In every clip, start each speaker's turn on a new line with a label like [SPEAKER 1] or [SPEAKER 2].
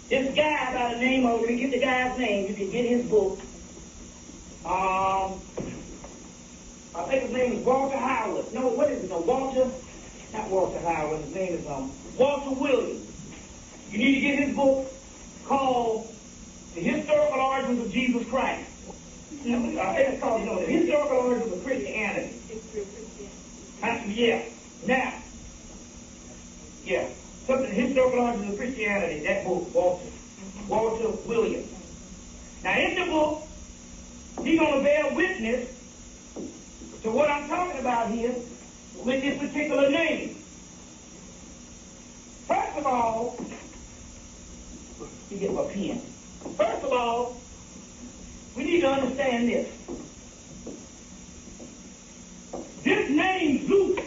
[SPEAKER 1] This guy by the name of, let me get the guy's name, you can get his book. I think his name is Walter Howard. No, what is it? No, Walter, not Walter Howard, his name is Walter Williams. You need to get his book called The Historical Origins of Jesus Christ. It's called, The Historical Origins of Christianity. Yeah. Now, yeah. Something, The Historical Origins of Christianity, that book, Walter Williams. Now, in the book, he's going to bear witness to what I'm talking about here with this particular name. First of all, let me get my pen. First of all, we need to understand this. This name Zeus,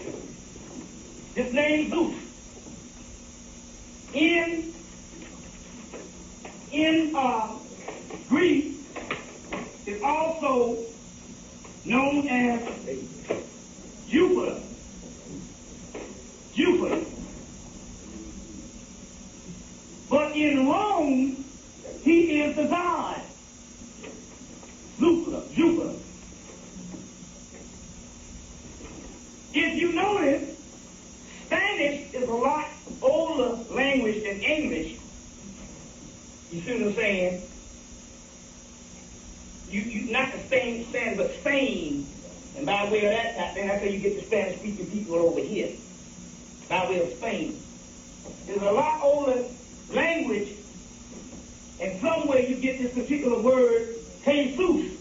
[SPEAKER 1] in Greek is also known as Jupiter. But in Rome, he is the god. Jupiter. If you notice, Spanish is a lot older language than English. You see what I'm saying? You not the Spain, but Spain. And by way of that, then that's how you get the Spanish-speaking people over here. By way of Spain. There's a lot older language, and somewhere you get this particular word, Jesus.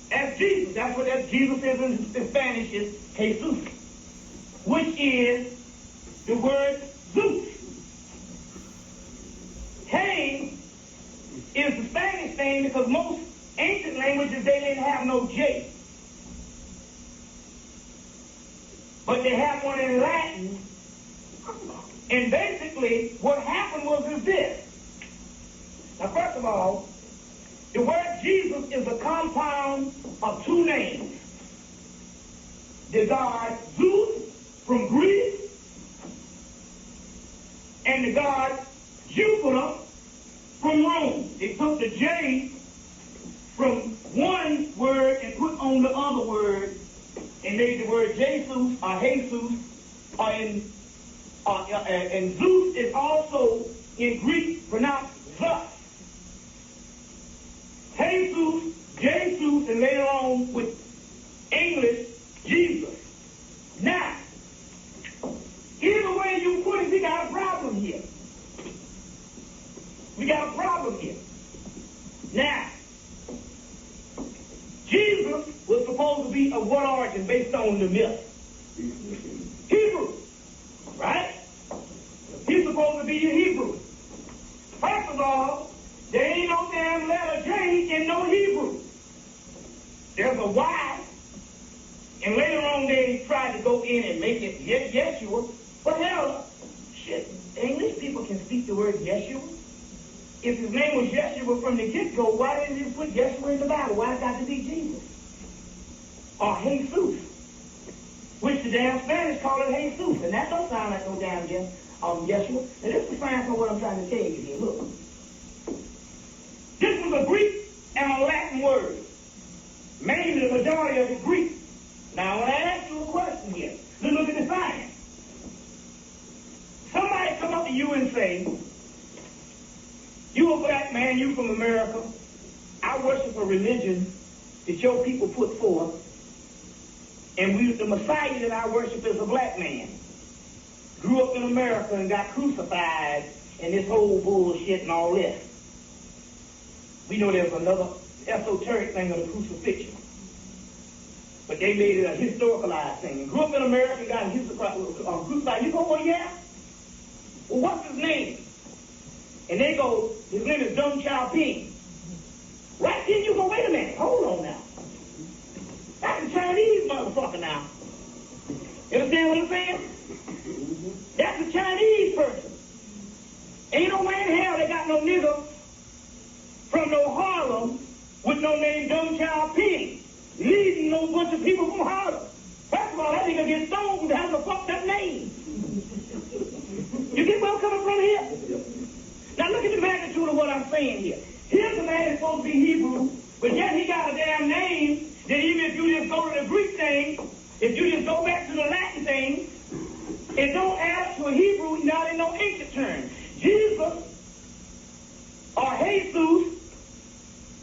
[SPEAKER 1] That's Jesus. That's what that Jesus is in Spanish, is Jesus, which is the word Zeus. Hey is the Spanish name because most ancient languages, they didn't have no J. But they have one in Latin. And basically, what happened was this. Now, first of all, the word Jesus is a compound of two names. The god Zeus from Greece, and the god Jupiter from Rome. They took the J from one word and put on the other word and made the word Jesus or Jesus, and Zeus is also in Greek pronounced Zeus. Jesus, and later on with English, Jesus. Now, either way you put it, we got a problem here. Now, Jesus was supposed to be of what origin based on the myth? Hebrew. Right? He's supposed to be a Hebrew. First of all, there ain't no damn letter J in no Hebrew. There's a Y. And later on they tried to go in and make it Yeshua. But hell, shit, English people can speak the word Yeshua. If his name was Yeshua from the get-go, why didn't he put Yeshua in the Bible? Why it got to be Jesus? Or Jesus, which the damn Spanish call it Jesus. And that don't sound like no damn Yeshua. And this is fine for what I'm trying to tell you here. Look. This was a Greek and a Latin word. Mainly the majority of the Greek. Now, when I ask you a question here, let's look at the science. Somebody come up to you and say, you a black man, you from America, I worship a religion that your people put forth, and the Messiah that I worship is a black man. Grew up in America and got crucified, and this whole bullshit and all this. We know there's another esoteric thing of the crucifixion. But they made it a historicalized thing. And grew up in America and got crucified. You go, well, yeah? Well, what's his name? And they go, his name is Deng Xiaoping. Right then you go, wait a minute, hold on now. That's a Chinese motherfucker now. You understand what I'm saying? That's a Chinese person. Ain't no way in hell they got no nigga from no Harlem with no name Deng Xiaoping leading no bunch of people from Harlem. First of all, that nigga gets stoned for having a fucked up name. You get where I'm coming from here? Now look at the magnitude of what I'm saying here. Here's a man that's supposed to be Hebrew, but yet he got a damn name that even if you just go to the Greek thing, if you just go back to the Latin thing, it don't add up to a Hebrew, not in no ancient term. Jesus or Jesus,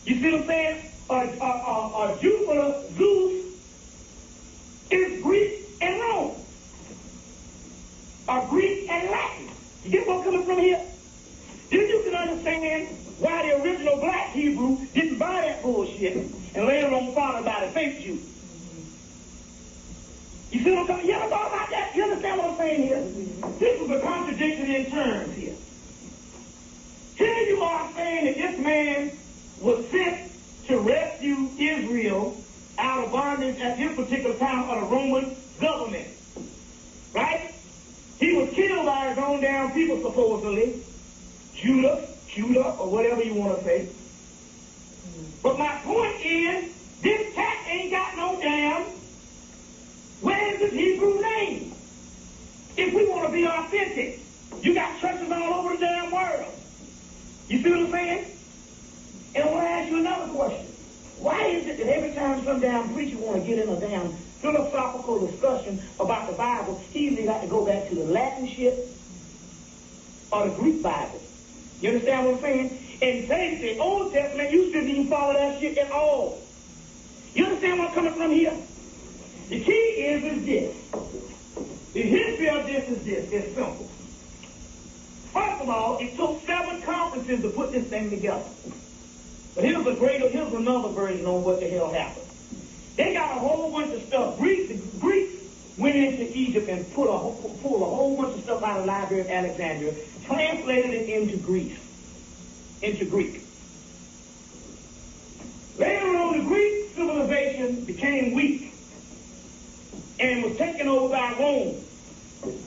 [SPEAKER 1] you see what I'm saying? Or Jupiter, Zeus, is Greek and Rome. Or Greek and Latin. You get what I'm coming from here? Then you can understand why the original black Hebrew didn't buy that bullshit and later on followed by the fake Jew. You see what I'm talking about? You ever thought about that? You understand what I'm saying here? This is a contradiction in terms here. Here you are saying that this man was sent to rescue Israel out of bondage at this particular time of the Roman government. Right? He was killed by his own damn people, supposedly. Judah, or whatever you want to say. But my point is, this cat ain't got no damn, where's his Hebrew name? If we want to be authentic, you got churches all over the damn world. You see what I'm saying? And I want to ask you another question. Why is it that every time some damn preacher want to get in a damn philosophical discussion about the Bible, he either got to go back to the Latin shit or the Greek Bible? You understand what I'm saying? And say the Old Testament, you shouldn't even follow that shit at all. You understand where I'm coming from here? The key is this. The history of this is this. It's simple. First of all, it took 7 conferences to put this thing together. But here's another version on what the hell happened. They got a whole bunch of stuff. Greeks went into Egypt and pulled a whole bunch of stuff out of the Library of Alexandria, translated it into Greek. Later on, the Greek civilization became weak and was taken over by Rome.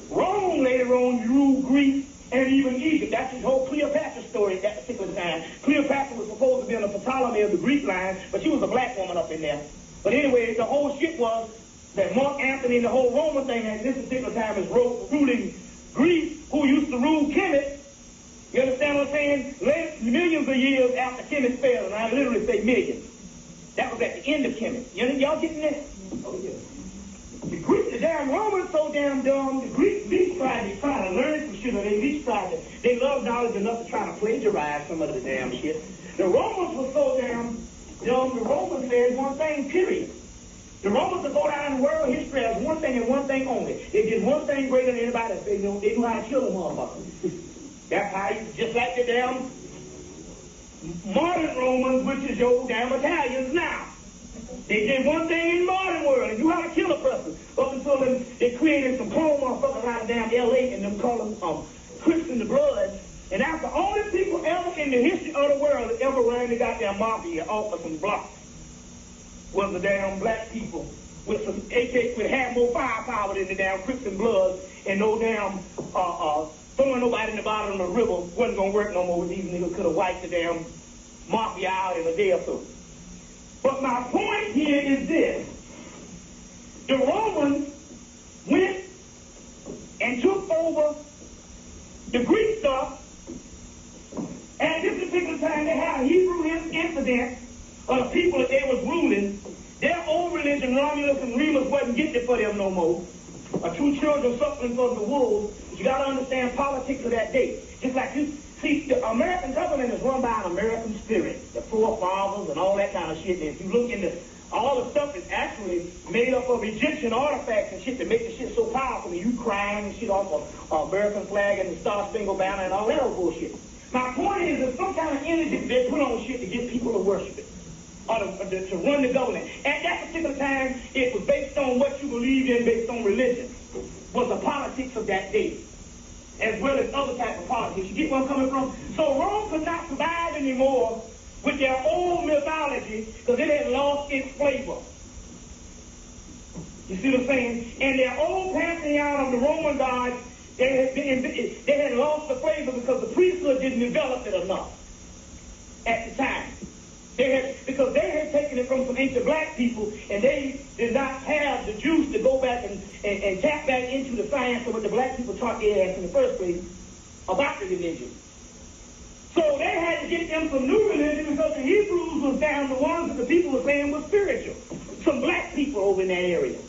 [SPEAKER 1] Rome later on ruled Greece and even Egypt. That's his whole Cleopatra story at that particular time. Cleopatra was supposed to be on the Ptolemy of the Greek line, but she was a black woman up in there. But anyway, the whole shit was that Mark Antony and the whole Roman thing at this particular time is ruling Greece, who used to rule Hemmitt. You understand what I'm saying? Millions of years after Hemmitt fell, and I literally say millions. That was at the end of Hemmitt. Y'all getting this? Oh, yeah. The damn Romans so damn dumb, the Greeks least tried to learn some shit, or they love knowledge enough to try to plagiarize some of the damn shit. The Romans were so damn dumb, the Romans said one thing, period. The Romans would go down in world history as one thing and one thing only. They did one thing greater than anybody else. They knew how to kill a motherfucker. That's how, just like the damn modern Romans, which is your damn Italians now. They did one thing in the modern world. They knew how to kill a person. Up until they created some clone motherfuckers out of damn L.A. and them call them Crips in the Blood. And that's the only people ever in the history of the world that ever ran the goddamn mafia off of some blocks. Was the damn black people with some AK with had more firepower than the damn Crips and Bloods, and no damn throwing nobody in the bottom of the river wasn't gonna work no more with these niggas. Could have wiped the damn mafia out in a day or so. But my point here is this. The Romans went and took over the Greek stuff. At this particular time, they had a Hebrew incident of the people that they was ruling. Their old religion, Romulus and Remus, wasn't getting it for them no more. 2 children suffering from the wolves. But you got to understand politics of that day. Just like you see, the American government is run by an American spirit, the forefathers and all that kind of shit. And if you look into all the stuff is actually made up of Egyptian artifacts and shit that make the shit so powerful. And you crying and shit off of American flag and the Star Spangled Banner and all that old bullshit. My point is there's some kind of energy they put on shit to get people to worship it. Or to run the government. At that particular time, it was based on what you believed in, based on religion, was the politics of that day, as well as other types of politics. You get where I'm coming from? So Rome could not survive anymore with their old mythology because it had lost its flavor. You see what I'm saying? And their old pantheon of the Roman gods, they had lost the flavor because the priesthood didn't develop it enough at the time. Because they had taken it from some ancient black people, and they did not have the juice to go back and tap back into the science of what the black people taught their ass in the first place about the religion. So they had to get them some new religion because the Hebrews was down the ones that the people were saying was spiritual. Some black people over in that area.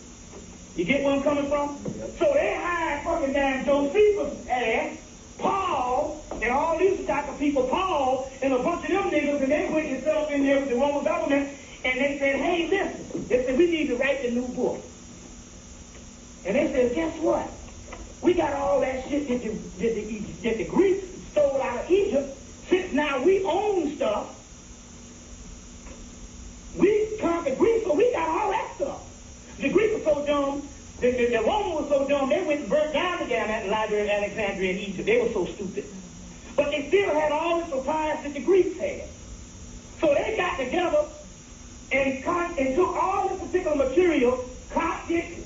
[SPEAKER 1] You get where I'm coming from? So they hired fucking damn Josephus ass, Paul, and all these type of people, Paul, and a bunch of them niggas, and they went and set up in there with the Roman government, and they said, hey, listen, they said, we need to write the new book. And they said, guess what? We got all that shit that the Greeks stole out of Egypt. Since now we own stuff, we conquered Greece, so we got all that stuff. The Greeks were so dumb, the Romans were so dumb, they went and burnt down the damn library of Alexandria in Egypt. They were so stupid. But they still had all the supplies that the Greeks had. So they got together and took all this particular material, Coptic,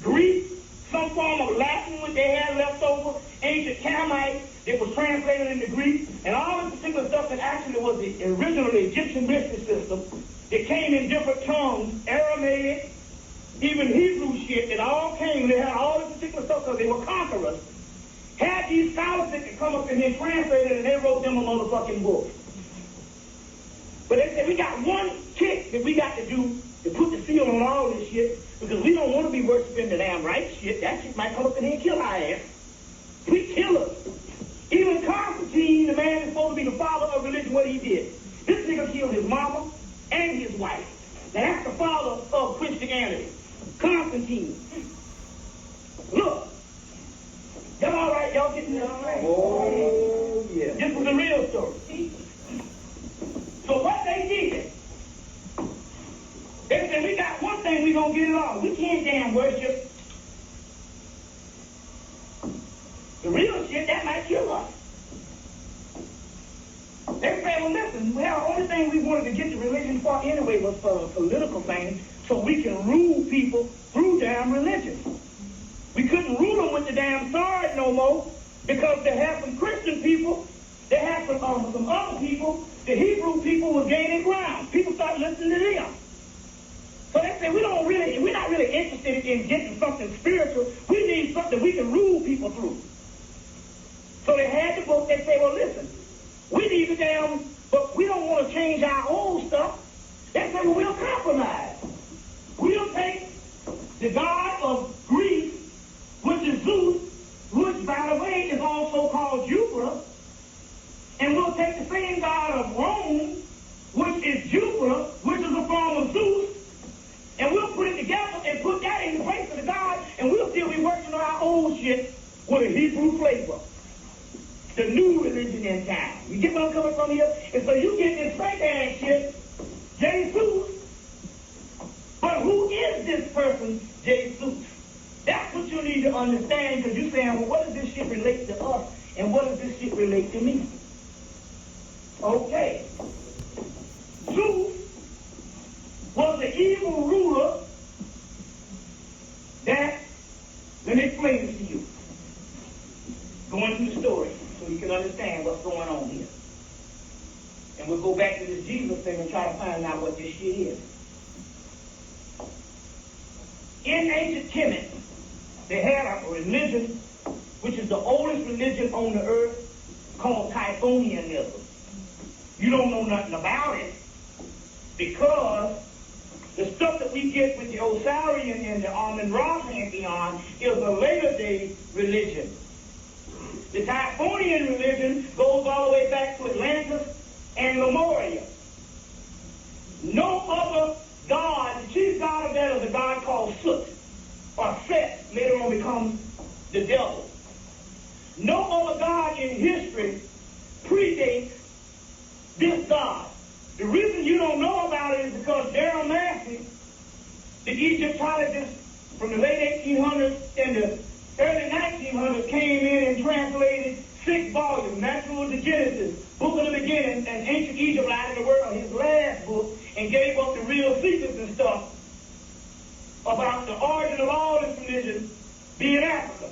[SPEAKER 1] Greek, some form of Latin, which they had left over, ancient Canaanite that was translated into Greek, and all this particular stuff that actually was the original Egyptian mystery system that came in different tongues, Aramaic, even Hebrew shit, that all came, they had all this particular stuff because they were conquerors, had these scholars that could come up and then translate it, and they wrote them a motherfucking book. But they said, we got one kick that we got to do to put the seal on all this shit, because we don't want to be worshiping the damn right shit. That shit might come up in here and kill our ass. We killers. Even Constantine, the man that's supposed to be the father of religion, what he did. This nigga killed his mama and his wife. Now that's the father of Christianity. Constantine. Look. Y'all all right? Y'all getting this all right?
[SPEAKER 2] Oh, yeah.
[SPEAKER 1] This was the real story. So what they did, they said, we got one thing, we gonna get it all. We can't damn worship the real shit, that might kill us. They said, well, listen, the only thing we wanted to get the religion for anyway was for a political thing, so we can rule people through damn religion. We couldn't rule them with the damn sword no more, because they had some Christian people, they had some other people, the Hebrew people was gaining ground. People started listening to them. So they said, we're not really interested in getting something spiritual. We need something we can rule people through. So they had the book. They said, well, listen, we need the damn, but we don't want to change our old stuff. They said, well, we'll compromise. We'll take the god of Greece, which is Zeus, which, by the way, is also called Jupiter, and we'll take the same god of Rome, which is Jupiter, which is a form of Zeus, and we'll put it together and put that in the place of the God, and we'll still be working on our old shit with a Hebrew flavor. The new religion in town. You get what I'm coming from here? And so you get this fake ass shit, Jesus. But who is this person, Jesus? That's what you need to understand, because you're saying, well, what does this shit relate to us, and what does this shit relate to me? Okay. Zeus was the evil ruler that, let me explain this to you. Going through the story so you can understand what's going on here. And we'll go back to this Jesus thing and try to find out what this shit is. In ancient Hemmitt, they had a religion, which is the oldest religion on the earth, called Typhonianism. You don't know nothing about it, because the stuff that we get with the Osirian and the Amun-Ra pantheon is a later day religion. The Typhonian religion goes all the way back to Atlantis and Lemuria. No other god, the chief god of that is a god called Sut, or Set, later on becomes the devil. No other god in history predates this God. The reason you don't know about it is because Darrell Massey, the Egyptologist from the late 1800s and the early 1900s, came in and translated 6 volumes, Natural to Genesis, Book of the Beginning, and Ancient Egypt Light in the World, his last book, and gave up the real secrets and stuff about the origin of all this religion being Africa.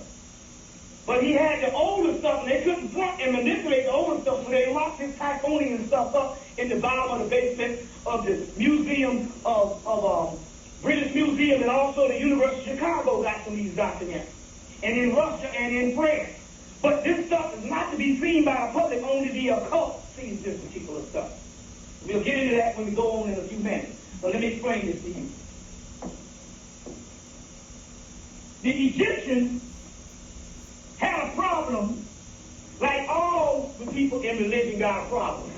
[SPEAKER 1] But he had the older stuff, and they couldn't front and manipulate the older stuff, so they locked this Typhonian stuff up in the bottom of the basement of the Museum of British Museum, and also the University of Chicago got some of these documents, and in Russia and in France. But this stuff is not to be seen by the public, only the occult sees this particular stuff. We'll get into that when we go on in a few minutes. But let me explain this to you. The Egyptians had a problem, like all the people in religion got a problem.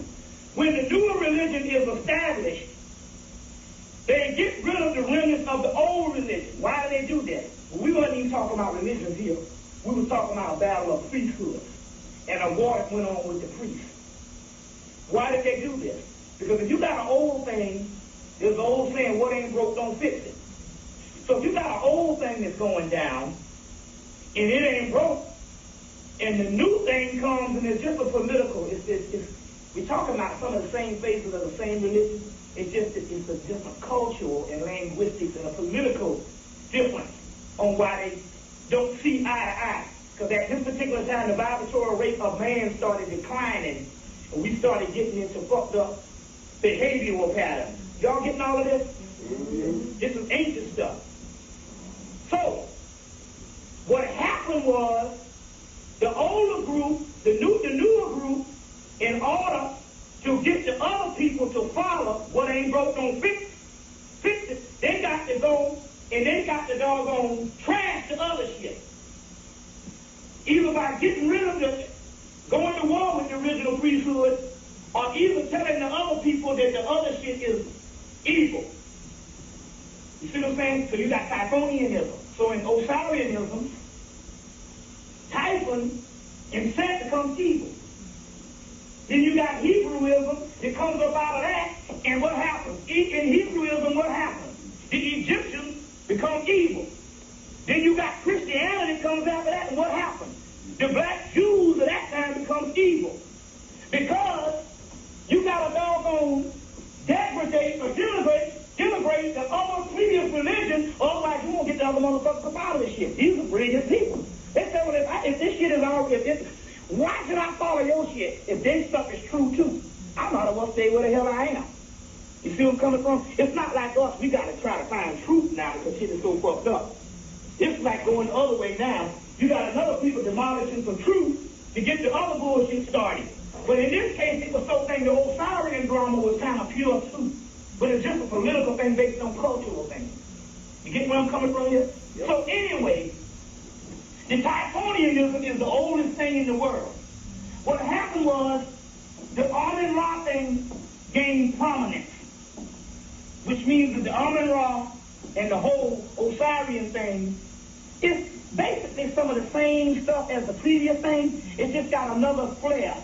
[SPEAKER 1] When the newer religion is established, they get rid of the remnants of the old religion. Why do they do that? Well, we weren't even talking about religion here. We were talking about a battle of priesthood. And a war that went on with the priests. Why did they do this? Because if you got an old thing, there's an old saying, what ain't broke, don't fix it. So if you got an old thing that's going down, and it ain't broke, and the new thing comes and it's just a political, we're talking about some of the same faces of the same religion. It's just that it's a different cultural and linguistics and a political difference on why they don't see eye to eye. Because at this particular time, the vibratory rate of man started declining, and we started getting into fucked up behavioral patterns. Y'all getting all of this? Mm-hmm. This is ancient stuff. So, what happened was, the older group, the newer group, in order to get the other people to follow what ain't broke, don't fix it, they got to go and they got to doggone trash the other shit. Either by getting rid of the, going to war with the original priesthood, or even telling the other people that the other shit is evil. You see what I'm saying? So you got Typhonianism. So in Osirianism, Typhon and Set becomes evil. Then you got Hebrewism that comes up out of that, and what happens? In Hebrewism, what happens? The Egyptians become evil. Then you got Christianity that comes after that, and what happens? The black Jews at that time becomes evil. Because you got a doggone degradate or denigrate the other previous religion, otherwise you won't get the other motherfuckers up out of this shit. These are brilliant people. They say, well, if this shit is already, why should I follow your shit if their stuff is true too? I might as well stay where the hell I am. You see where I'm coming from? It's not like us. We got to try to find truth now because shit is so fucked up. It's like going the other way now. You got another people demolishing some truth to get the other bullshit started. But in this case, it was so thing the Osirian drama was kind of pure too. But it's just a political thing based on cultural things. You get where I'm coming from here? Yep. So anyway, the Typhonianism is the oldest thing in the world. What happened was the Amun-Ra thing gained prominence, which means that the Amun-Ra and the whole Osirian thing is basically some of the same stuff as the previous thing. It just got another flair.